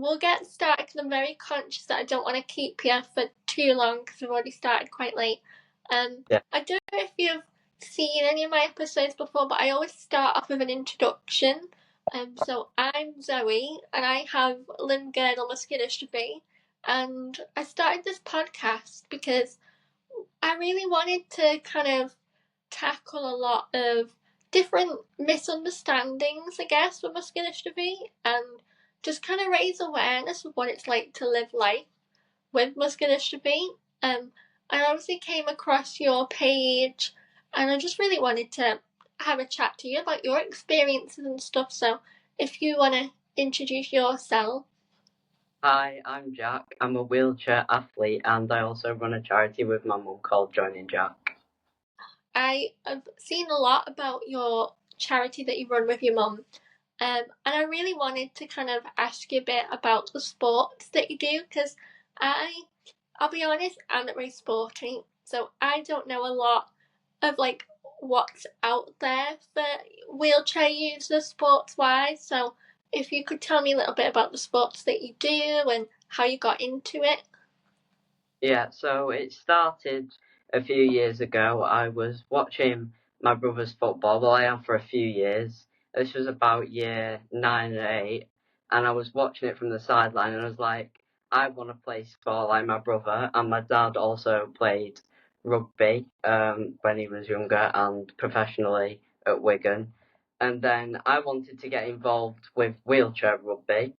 we'll get started because I'm very conscious that I don't want to keep you for too long because we've already started quite late. Yeah. I don't know if you've seen any of my episodes before, but I always start off with an introduction. So I'm Zoe, and I have limb-girdle muscular dystrophy, and I started this podcast because I really wanted to kind of tackle a lot of different misunderstandings, I guess, with muscular dystrophy, and just kind of raise awareness of what it's like to live life with muscular dystrophy. I obviously came across your page, and I just really wanted to have a chat to you about your experiences and stuff. So, if you want to introduce yourself. Hi, I'm Jack. I'm a wheelchair athlete and I also run a charity with my mum called Joining Jack. I have seen a lot about your charity that you run with your mum, and I really wanted to kind of ask you a bit about the sports that you do because I'll be honest, I'm not very sporty, so I don't know a lot of like what's out there for wheelchair users sports wise. So if you could tell me a little bit about the sports that you do and how you got into it. Yeah, so it started a few years ago. I was watching my brother's football. Well, I am for a few years. This was about year 9 and 8, and I was watching it from the sideline, and I was like, I want to play sport like my brother. And my dad also played rugby when he was younger and professionally at Wigan. And then I wanted to get involved with wheelchair rugby.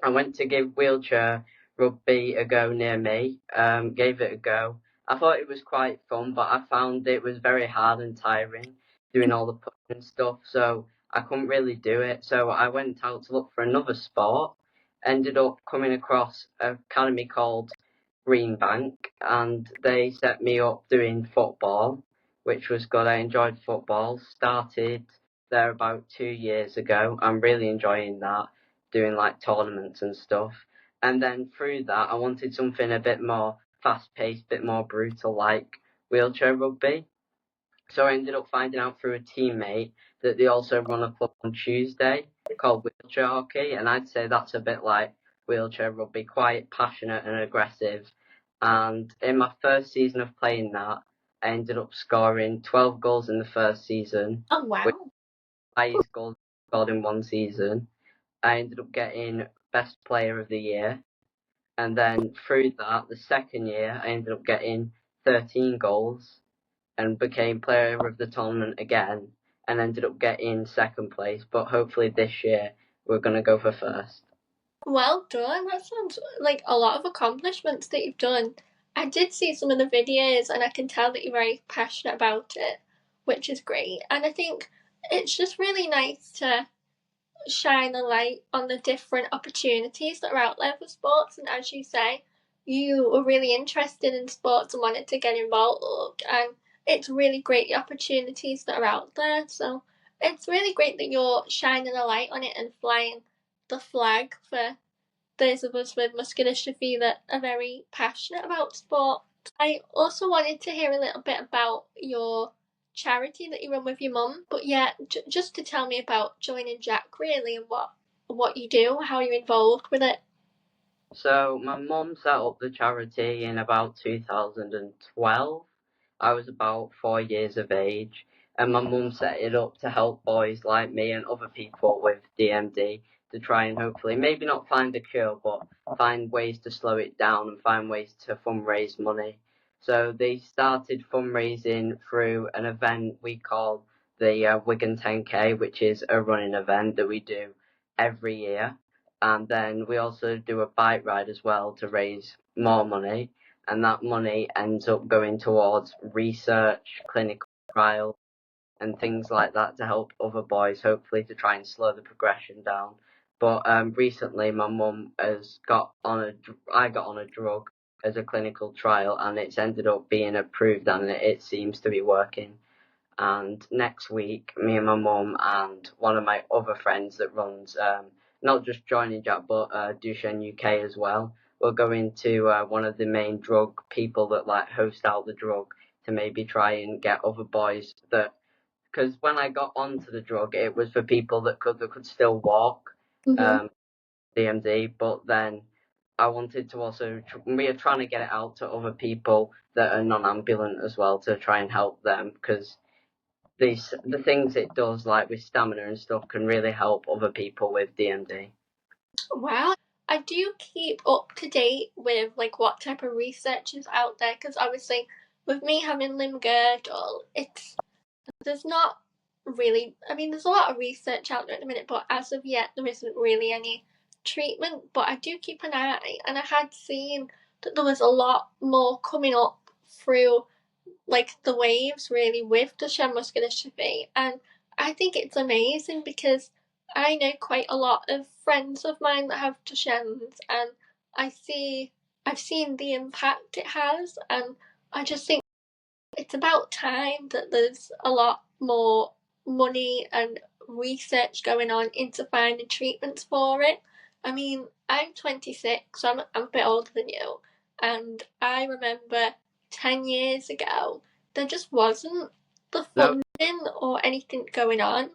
I went to give wheelchair rugby a go near me, gave it a go. I thought it was quite fun, but I found it was very hard and tiring doing all the pushing and stuff, so I couldn't really do it. So I went out to look for another sport, ended up coming across an academy called Greenbank, and they set me up doing football, which was good. I enjoyed football. Started there about 2 years ago. I'm really enjoying that, doing like tournaments and stuff. And then through that, I wanted something a bit more fast paced, bit more brutal, like wheelchair rugby. So I ended up finding out through a teammate that they also run a club on Tuesday called wheelchair hockey, and I'd say that's a bit like wheelchair rugby, quite passionate and aggressive. And in my first season of playing that, I ended up scoring 12 goals in the first season, Oh which wow. is the highest goals scored in one season. I ended up getting Best Player of the Year, and then through that, the second year, I ended up getting 13 goals and became Player of the Tournament again, and ended up getting second place. But hopefully this year, we're going to go for first. Well done. That sounds like a lot of accomplishments that you've done. I did see some of the videos and I can tell that you're very passionate about it, which is great. And I think it's just really nice to shine a light on the different opportunities that are out there for sports. And as you say, you were really interested in sports and wanted to get involved. And it's really great the opportunities that are out there. So it's really great that you're shining a light on it and flying the flag for those of us with muscular dystrophy that are very passionate about sport. I also wanted to hear a little bit about your charity that you run with your mum, but yeah, just to tell me about Joining Jack really and what you do, how you're involved with it. So my mum set up the charity in about 2012. I was about 4 years of age, and my mum set it up to help boys like me and other people with DMD to try and hopefully maybe not find a cure, but find ways to slow it down and find ways to fundraise money. So they started fundraising through an event we call the Wigan 10K, which is a running event that we do every year. And then we also do a bike ride as well to raise more money, and that money ends up going towards research, clinical trials, and things like that to help other boys, hopefully to try and slow the progression down. But recently, my mum has I got on a drug as a clinical trial, and it's ended up being approved, and it seems to be working. And next week, me and my mum and one of my other friends that runs not just Joining Jack but Duchenne UK as well, we're going to one of the main drug people that like host out the drug to maybe try and get other boys that, because when I got onto the drug, it was for people that could still walk. Mm-hmm. Um, DMD, but then I wanted to also, we are trying to get it out to other people that are non-ambulant as well to try and help them because the things it does, like with stamina and stuff, can really help other people with DMD. Wow. I do keep up to date with like what type of research is out there because obviously with me having limb-girdle, it's there's not really. I mean, there's a lot of research out there at the minute, but as of yet, there isn't really any treatment. But I do keep an eye, and I had seen that there was a lot more coming up through like the waves really with Duchenne muscular dystrophy, and I think it's amazing because I know quite a lot of friends of mine that have Duchenne's, and I see I've seen the impact it has, and I just think it's about time that there's a lot more money and research going on into finding treatments for it. I mean, I'm 26, so I'm a bit older than you, and I remember 10 years ago, there just wasn't the No, funding or anything going on.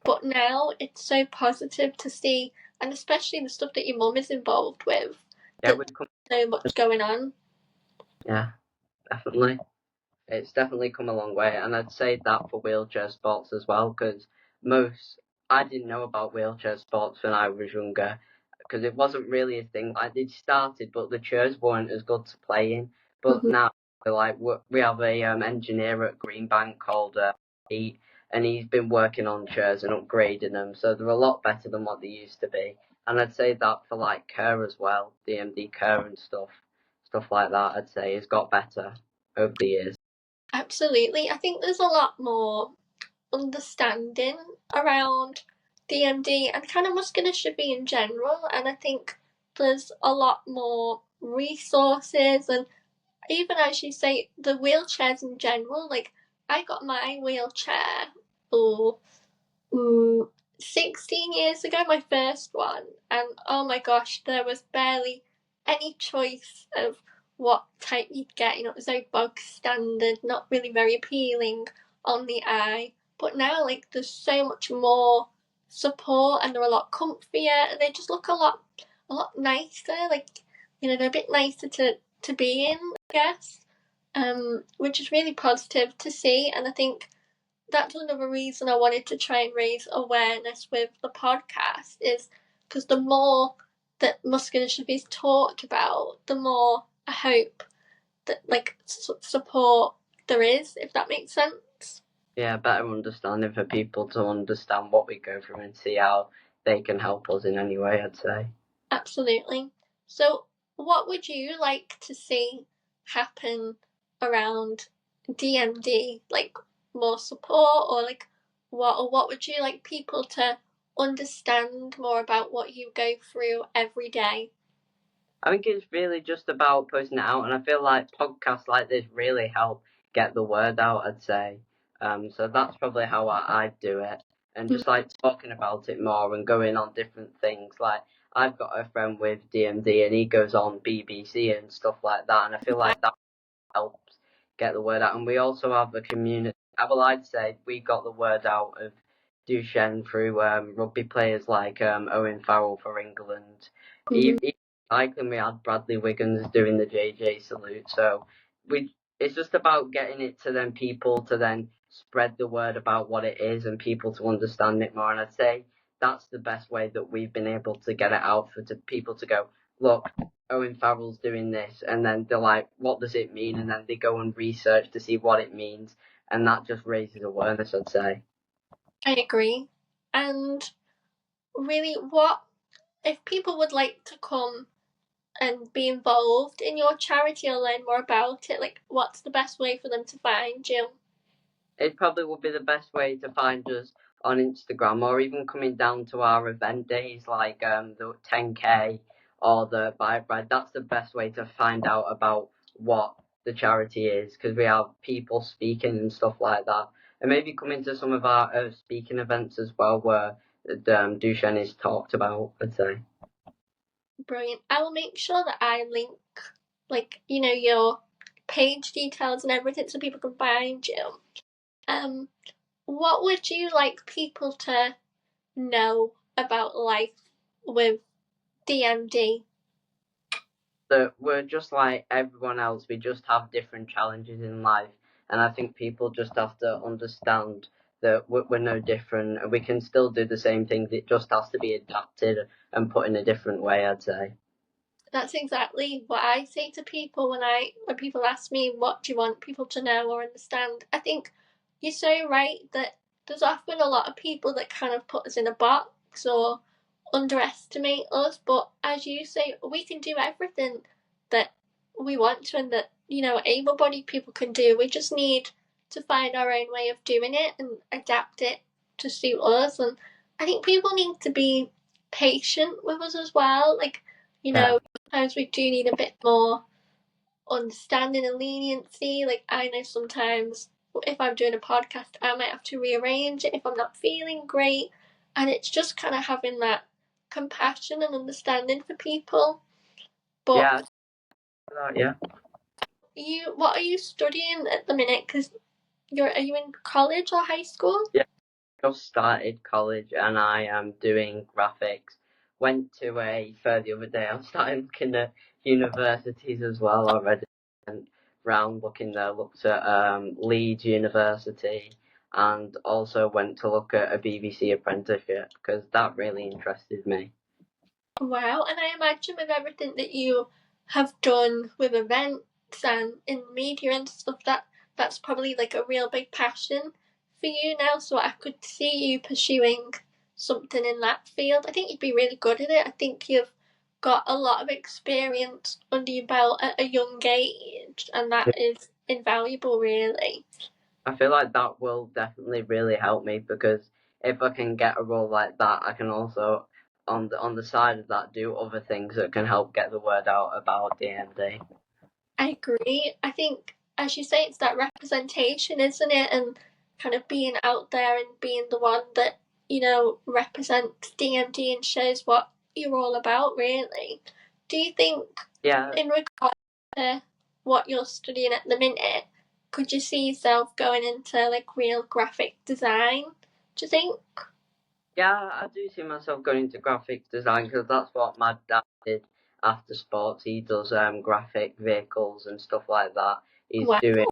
But now it's so positive to see, and especially the stuff that your mum is involved with, yeah, that there's so much going on. yeah, definitely. It's definitely come a long way, and I'd say that for wheelchair sports as well, because most I didn't know about wheelchair sports when I was younger, because it wasn't really a thing. Like they started, but the chairs weren't as good to play in. But Mm-hmm. now, like we have a engineer at Greenbank called Pete, and he's been working on chairs and upgrading them, so they're a lot better than what they used to be. And I'd say that for like care as well, DMD care and stuff like that. I'd say has got better over the years. Absolutely. I think there's a lot more understanding around DMD and kind of muscular dystrophy in general. And I think there's a lot more resources. And even as you say, the wheelchairs in general, like I got my wheelchair, oh, mm, 16 years ago, my first one, and oh my gosh, there was barely any choice of what type you'd get. You know, it was very bog standard, not really very appealing on the eye. But now, like, there's so much more support, and they're a lot comfier, and they just look a lot nicer. Like, you know, they're a bit nicer to be in, I guess. Which is really positive to see, and I think that's another reason I wanted to try and raise awareness with the podcast is because the more that muscular dystrophy is talked about, the more I hope that like support there is, if that makes sense. Yeah, better understanding for people to understand what we go through and see how they can help us in any way, I'd say. Absolutely. So, what would you like to see happen around DMD? Like more support, or like what would you like people to understand more about what you go through every day? I think it's really just about putting it out, and I feel like podcasts like this really help get the word out, I'd say. So that's probably how I'd do it. And Mm, just like talking about it more and going on different things. Like, I've got a friend with DMD and he goes on BBC and stuff like that, and I feel like that helps get the word out. And we also have a community. Well, I'd say we got the word out of Duchenne through rugby players like Owen Farrell for England. mhm. Even cycling, we had Bradley Wiggins doing the JJ salute. So it's just about getting it to them people to then spread the word about what it is and people to understand it more. And I'd say that's the best way that we've been able to get it out for people to go, look, Owen Farrell's doing this, and then they're like, what does it mean? And then they go and research to see what it means, and that just raises awareness, I'd say. I agree. And really, what if people would like to come and be involved in your charity or learn more about it? Like, what's the best way for them to find you? It probably would be the best way to find us on Instagram or even coming down to our event days like the 10K or the bike ride. That's the best way to find out about what the charity is because we have people speaking and stuff like that. And maybe coming to some of our speaking events as well where Duchenne is talked about, I'd say. Brilliant. I will make sure that I link, like, you know, your page details and everything so people can find you. Um, what would you like people to know about life with DMD? That we're just like everyone else. We just have different challenges in life, and I think people just have to understand that we're no different, and we can still do the same things. It just has to be adapted and put in a different way, I'd say. That's exactly what I say to people when people ask me what do you want people to know or understand. I think you're so right that there's often a lot of people that kind of put us in a box or underestimate us, but as you say, we can do everything that we want to and that, able bodied people can do. We just need to find our own way of doing it and adapt it to suit us. And I think people need to be patient with us as well. Like, Yeah. sometimes we do need a bit more understanding and leniency. Like, I know sometimes if I'm doing a podcast, I might have to rearrange it if I'm not feeling great. And it's just kind of having that compassion and understanding for people. But Yeah. Yeah. what are you studying at the minute? Because are you in college or high school? Yeah. Just started college and I am doing graphics. Went to a fair the other day. I started looking at universities as well already. Went round looking there, looked at Leeds University, and also went to look at a BBC apprenticeship because that really interested me. Wow, and I imagine with everything that you have done with events and in media and stuff, that's probably like a real big passion for you now. So I could see you pursuing something in that field. I think you'd be really good at it. I think you've got a lot of experience under your belt at a young age, and that is invaluable, really. I feel like that will definitely really help me because if I can get a role like that, I can also on the side of that do other things that can help get the word out about DMD. I agree. I think, as you say, it's that representation, isn't it? And kind of being out there and being the one that, represents DMD and shows what you're all about, really. Do you think, Yeah, in regard to what you're studying at the minute, could you see yourself going into like real graphic design? Do you think? yeah, I do see myself going into graphics design because that's what my dad did after sports. He does graphic vehicles and stuff like that. He's Wow. doing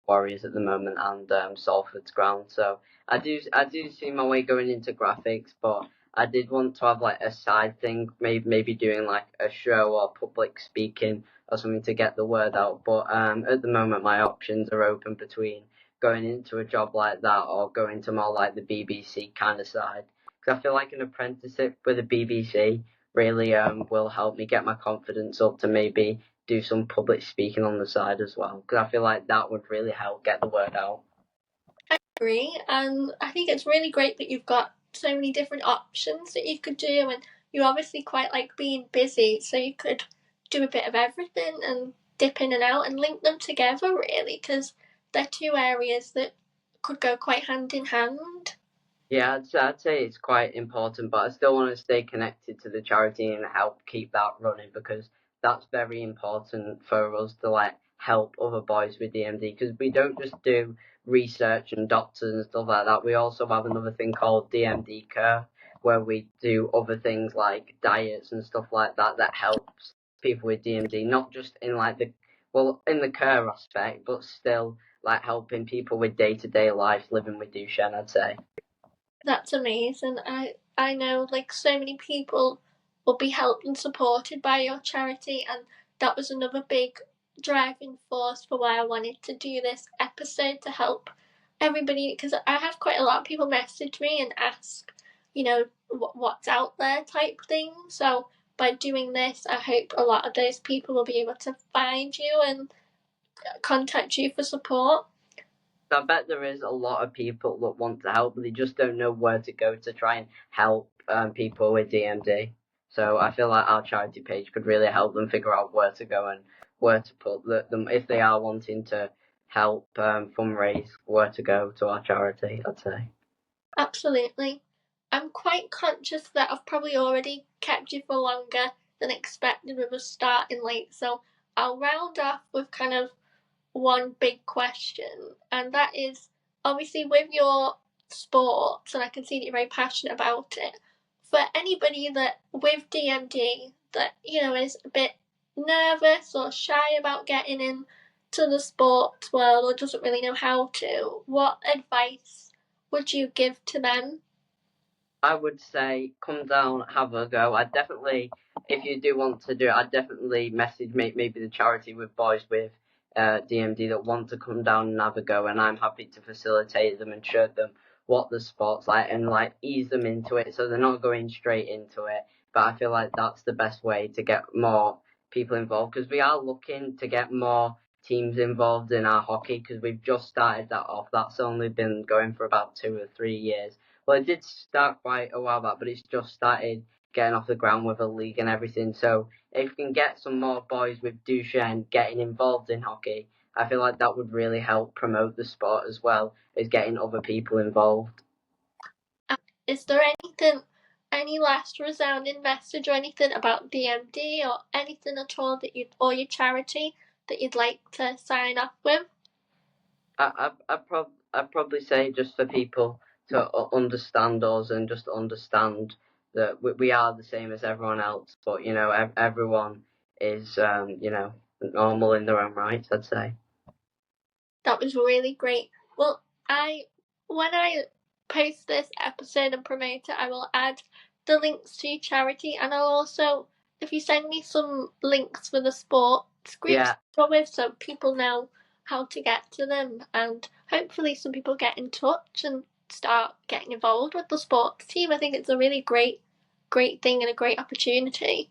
Warriors at the moment and Salford's ground. So I do see my way going into graphics, but I did want to have like a side thing, maybe doing like a show or public speaking or something to get the word out. But at the moment, my options are open between going into a job like that or going to more like the BBC kind of side. Because I feel like an apprenticeship with the BBC really will help me get my confidence up to maybe do some public speaking on the side as well because I feel like that would really help get the word out. I agree, and I think it's really great that you've got so many different options that you could do, and you obviously quite like being busy, so you could do a bit of everything and dip in and out and link them together, really, because they're two areas that could go quite hand in hand. Yeah, I'd say it's quite important, but I still want to stay connected to the charity and help keep that running because that's very important for us to like help other boys with DMD because we don't just do research and doctors and stuff like that. We also have another thing called DMD Care where we do other things like diets and stuff like that that helps people with DMD, not just in like in the care aspect, but still like helping people with day to day life living with Duchenne, I'd say. That's amazing. I know like so many people will be helped and supported by your charity, and that was another big driving force for why I wanted to do this episode to help everybody, because I have quite a lot of people message me and ask, what's out there type thing. So by doing this, I hope a lot of those people will be able to find you and contact you for support. I bet there is a lot of people that want to help, but they just don't know where to go to try and help people with DMD. So I feel like our charity page could really help them figure out where to go and where to put them if they are wanting to help fundraise, where to go to our charity, I'd say. Absolutely. I'm quite conscious that I've probably already kept you for longer than expected with us starting late, so I'll round off with kind of one big question, and that is obviously with your sports, and I can see that you're very passionate about it. for anybody that with DMD that is a bit nervous or shy about getting into the sports world or doesn't really know how to, what advice would you give to them? I would say come down, have a go. I'd definitely, if you do want to do it, I'd definitely message maybe the charity with boys with DMD that want to come down and have a go, and I'm happy to facilitate them and show them what the sport's like and like ease them into it so they're not going straight into it. But I feel like that's the best way to get more people involved because we are looking to get more teams involved in our hockey because we've just started that off. That's only been going for about 2 or 3 years. Well, it did start quite a while back, but it's just started getting off the ground with a league and everything. So if we can get some more boys with Duchenne getting involved in hockey, I feel like that would really help promote the sport as well as getting other people involved. Is there any last resounding message or anything about DMD or anything at all that or your charity that you'd like to sign off with? I'd probably say just for people to understand us and just understand that we are the same as everyone else, but everyone is normal in their own right, I'd say. That was really great. Well, when I post this episode and promote it, I will add the links to your charity, and I'll also, if you send me some links for the sports groups to go with, so people know how to get to them, and hopefully some people get in touch and start getting involved with the sports team. I think it's a really great thing and a great opportunity.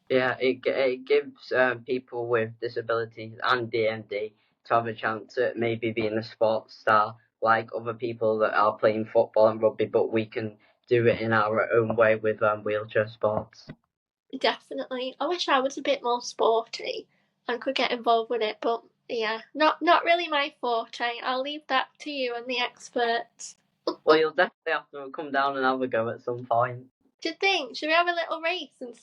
Yeah, it gives people with disabilities and DMD to have a chance at maybe being a sports star like other people that are playing football and rugby, but we can do it in our own way with wheelchair sports. Definitely. I wish I was a bit more sporty and could get involved with it, but yeah, not really my forte. I'll leave that to you and the experts. Well, you'll definitely have to come down and have a go at some point. Do you think? Should we have a little race and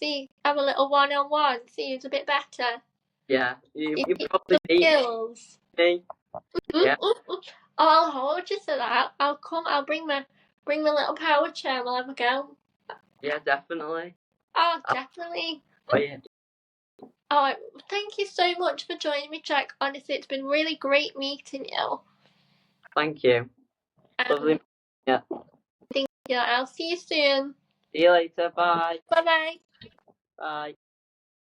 have a little one-on-one, see who's a bit better? Yeah, you You probably some beat skills. me. Yeah, Oh, I'll hold you to that. I'll bring my little power chair and we'll have a go. yeah, definitely. Oh, definitely. Oh, yeah. Alright, thank you so much for joining me, Jack. Honestly, it's been really great meeting you. Thank you. Lovely. Yeah. Thank you. I'll see you soon. See you later. Bye. Bye bye. Bye.